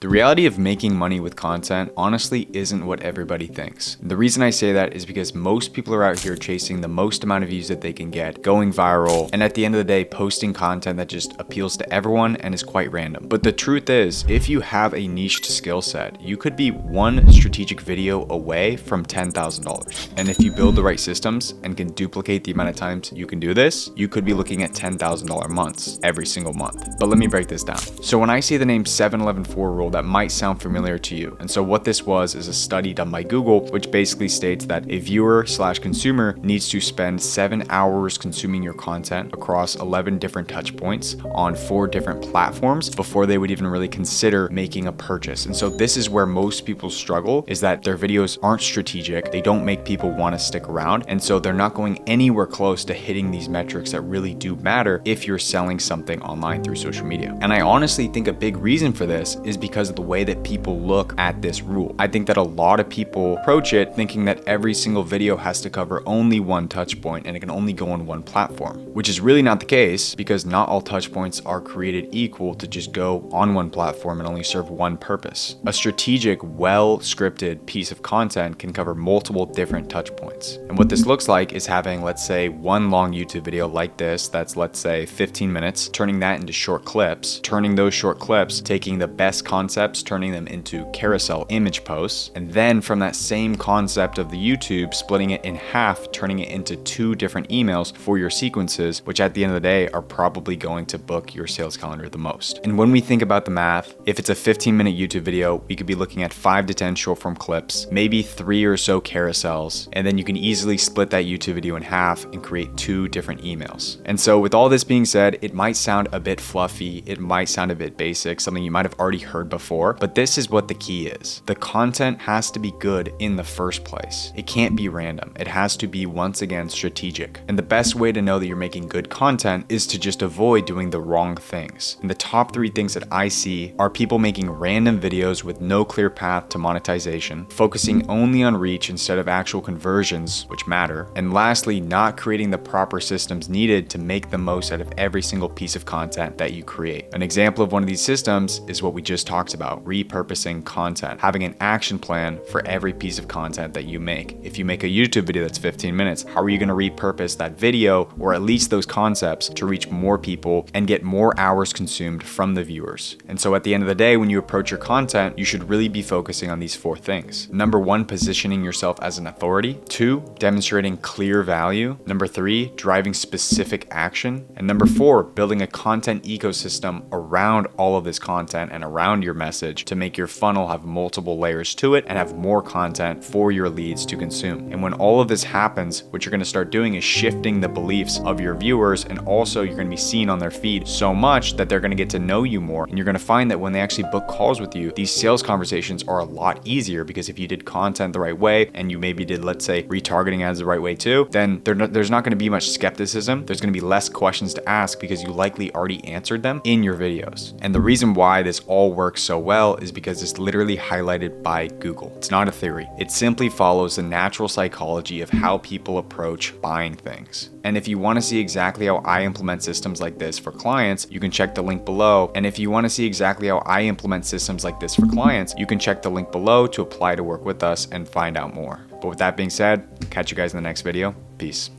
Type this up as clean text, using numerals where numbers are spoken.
The reality of making money with content honestly isn't what everybody thinks. The reason I say that is because most people are out here chasing the most amount of views that they can get, going viral, and at the end of the day, posting content that just appeals to everyone and is quite random. But the truth is, if you have a niched skill set, you could be one strategic video away from $10,000. And if you build the right systems and can duplicate the amount of times you can do this, you could be looking at $10,000 months every single month. But let me break this down. So when I see the name 7-11-4 rule, that might sound familiar to you. And so what this was is a study done by Google, which basically states that a viewer/consumer needs to spend 7 hours consuming your content across 11 different touch points on 4 different platforms before they would even really consider making a purchase. And so this is where most people struggle, is that their videos aren't strategic. They don't make people want to stick around. And so they're not going anywhere close to hitting these metrics that really do matter if you're selling something online through social media. And I honestly think a big reason for this is because of the way that people look at this rule. I think that a lot of people approach it thinking that every single video has to cover only one touch point and it can only go on one platform, which is really not the case, because not all touch points are created equal to just go on one platform and only serve one purpose. A strategic, well-scripted piece of content can cover multiple different touch points. And what this looks like is having, let's say, one long YouTube video like this, that's let's say 15 minutes, turning that into short clips, turning those short clips, taking the best concepts, turning them into carousel image posts, and then from that same concept of the YouTube, splitting it in half, turning it into 2 different emails for your sequences, which at the end of the day are probably going to book your sales calendar the most. And when we think about the math, if it's a 15-minute YouTube video, we could be looking at 5 to 10 short form clips, maybe 3 or so carousels, and then you can easily split that YouTube video in half and create 2 different emails. And so with all this being said, it might sound a bit fluffy, it might sound a bit basic, something you might have already heard before, but this is what the key is. The content has to be good in the first place. It can't be random. It has to be, once again, strategic. And the best way to know that you're making good content is to just avoid doing the wrong things. And the top 3 things that I see are people making random videos with no clear path to monetization, focusing only on reach instead of actual conversions, which matter, and lastly, not creating the proper systems needed to make the most out of every single piece of content that you create. An example of one of these systems is what we just talked about, repurposing content, having an action plan for every piece of content that you make. If you make a YouTube video that's 15 minutes, how are you going to repurpose that video, or at least those concepts, to reach more people and get more hours consumed from the viewers? And so at the end of the day, when you approach your content, you should really be focusing on these 4 things. Number 1, positioning yourself as an authority. 2, demonstrating clear value. Number 3, driving specific action. And number 4, building a content ecosystem around all of this content and around your message to make your funnel have multiple layers to it and have more content for your leads to consume. And when all of this happens, what you're going to start doing is shifting the beliefs of your viewers, and also you're going to be seen on their feed so much that they're going to get to know you more. And you're going to find that when they actually book calls with you, these sales conversations are a lot easier, because if you did content the right way and you maybe did, let's say, retargeting ads the right way too, then there's not going to be much skepticism. There's going to be less questions to ask because you likely already answered them in your videos. And the reason why this all works so well is because it's literally highlighted by Google. It's not a theory. It simply follows the natural psychology of how people approach buying things. And if you want to see exactly how I implement systems like this for clients, you can check the link below. And if you want to see exactly how I implement systems like this for clients, you can check the link below to apply to work with us and find out more. But with that being said, catch you guys in the next video. Peace.